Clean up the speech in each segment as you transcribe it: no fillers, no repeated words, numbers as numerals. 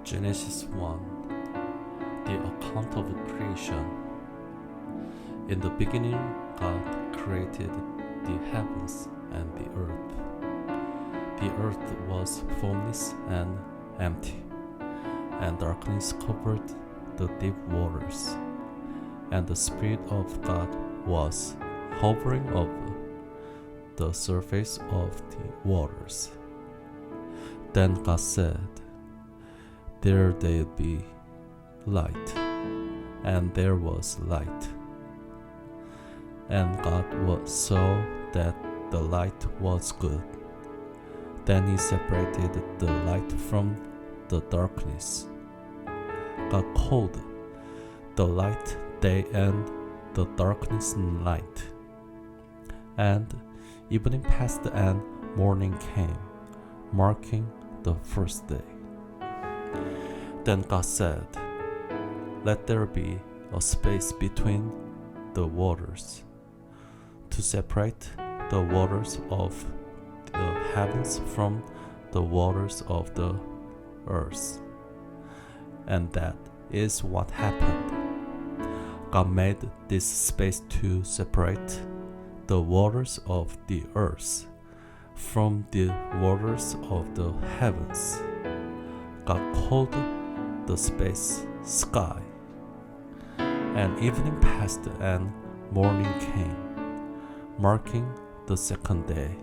Genesis 1. The account of creation. In the beginning, God created the heavens and the earth. The earth was formless and empty, and darkness covered the deep waters. And the Spirit of God was hovering over the surface of the waters. Then God said, "There be light," and there was light. And God saw that the light was good. Then he separated the light from the darkness. God called the light day and the darkness night. And evening passed and morning came, marking the first day. Then God said, "Let there be a space between the waters, to separate the waters of the heavens from the waters of the earth." And that is what happened. God made this space to separate the waters of the earth from the waters of the heavens. God called the space sky. And evening passed and morning came, marking the second day.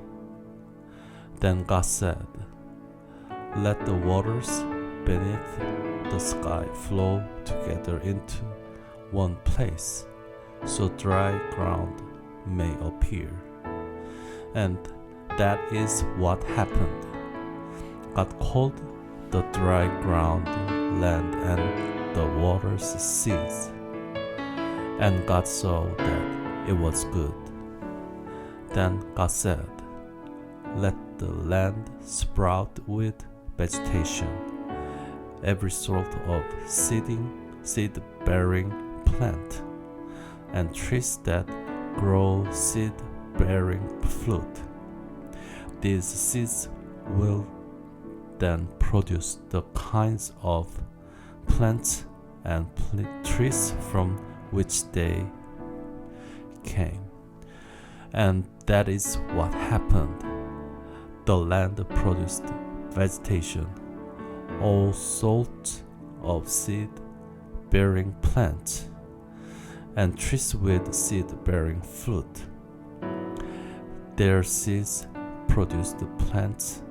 Then God said, "Let the waters beneath the sky flow together into one place, so dry ground may appear." And that is what happened. God called the dry ground land and the waters seas. And God saw that it was good. Then God said, "Let the land sprout with vegetation, every sort of seed-bearing plant, and trees that grow seed-bearing fruit. These seeds will then produce the kinds of plants and trees from which they came." And that is what happened. The land produced vegetation, all sorts of seed-bearing plants, and trees with seed-bearing fruit. Their seeds produced plants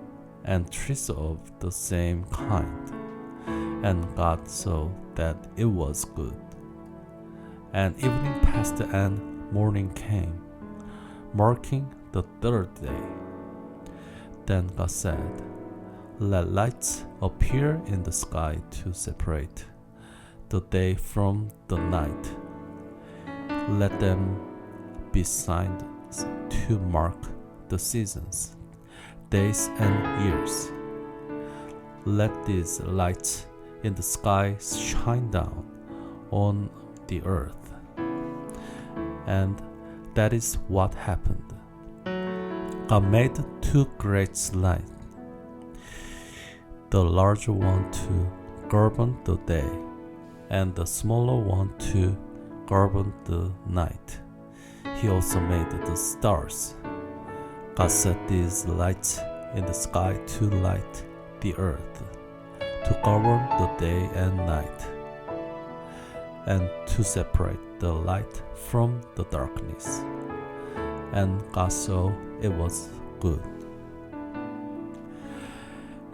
and trees of the same kind. And God saw that it was good. And evening passed and morning came, marking the third day. Then God said, "Let lights appear in the sky to separate the day from the night. Let them be signs to mark the seasons, days and years. Let these lights in the sky shine down on the earth." And that is what happened. God made two great lights, the larger one to govern the day, and the smaller one to govern the night. He also made the stars. God set these lights in the sky to light the earth, to govern the day and night, and to separate the light from the darkness. And God saw it was good.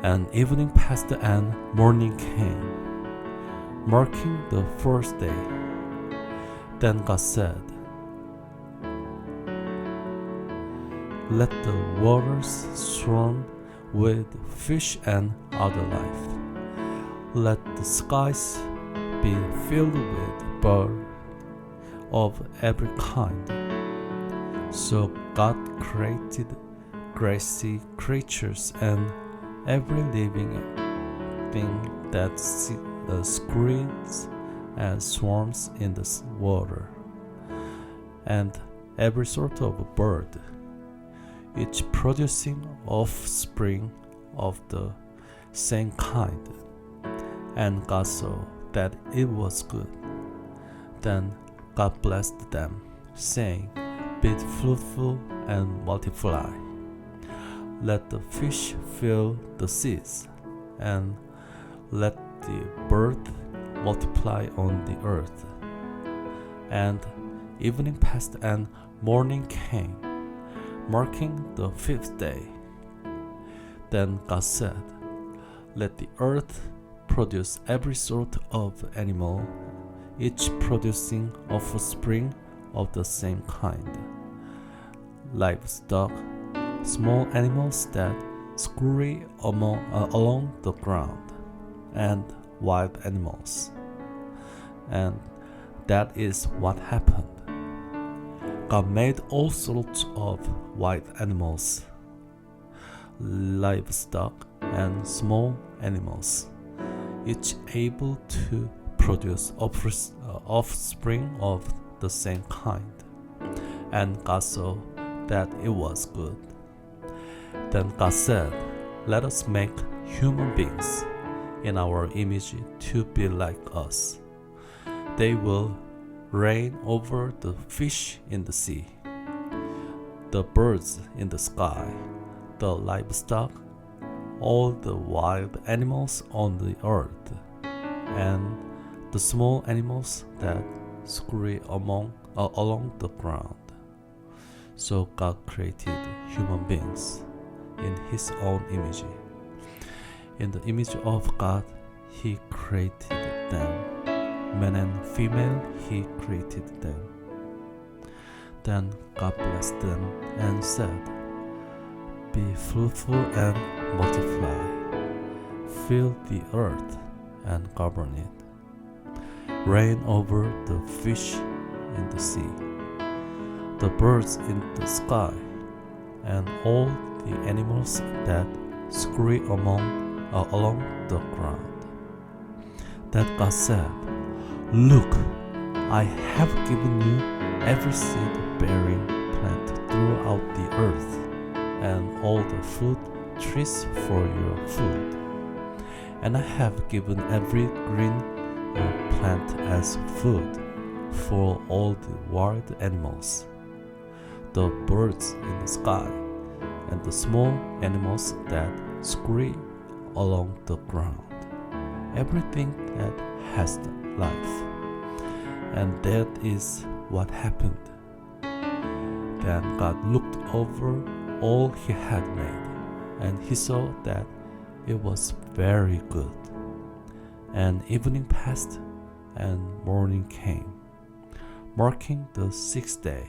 And evening passed and morning came, marking the first day. Then God said, "Let the waters swarm with fish and other life. Let the skies be filled with birds of every kind." So God created grassy creatures and every living thing that screams and swarms in the water, and every sort of bird, each producing offspring of the same kind. And God saw that it was good. Then God blessed them, saying, Be fruitful and multiply. Let the fish fill the seas, and let the bird multiply on the earth. And evening passed and morning came, marking the 5th day. Then God said, Let the earth produce every sort of animal, each producing offspring of the same kind, livestock, small animals that scurry along the ground, and wild animals. And that is what happened. God made all sorts of wild animals, livestock, and small animals, each able to produce offspring of the same kind. And God saw that it was good. Then God said, Let us make human beings in our image to be like us. They will reign over the fish in the sea, the birds in the sky, the livestock, all the wild animals on the earth, and the small animals that scurry along the ground. So God created human beings in His own image. In the image of God, He created them. Man and female, He created them. Then God blessed them and said, Be fruitful and multiply. Fill the earth and govern it. Reign over the fish in the sea, the birds in the sky, and all the animals that scurry along the ground. Then God said, Look, I have given you every seed-bearing plant throughout the earth, and all the fruit trees for your food. And I have given every green plant as food for all the wild animals, the birds in the sky, and the small animals that scurry along the ground, everything that has life. And that is what happened. Then God looked over all He had made, and He saw that it was very good. And evening passed, and morning came, marking the 6th day.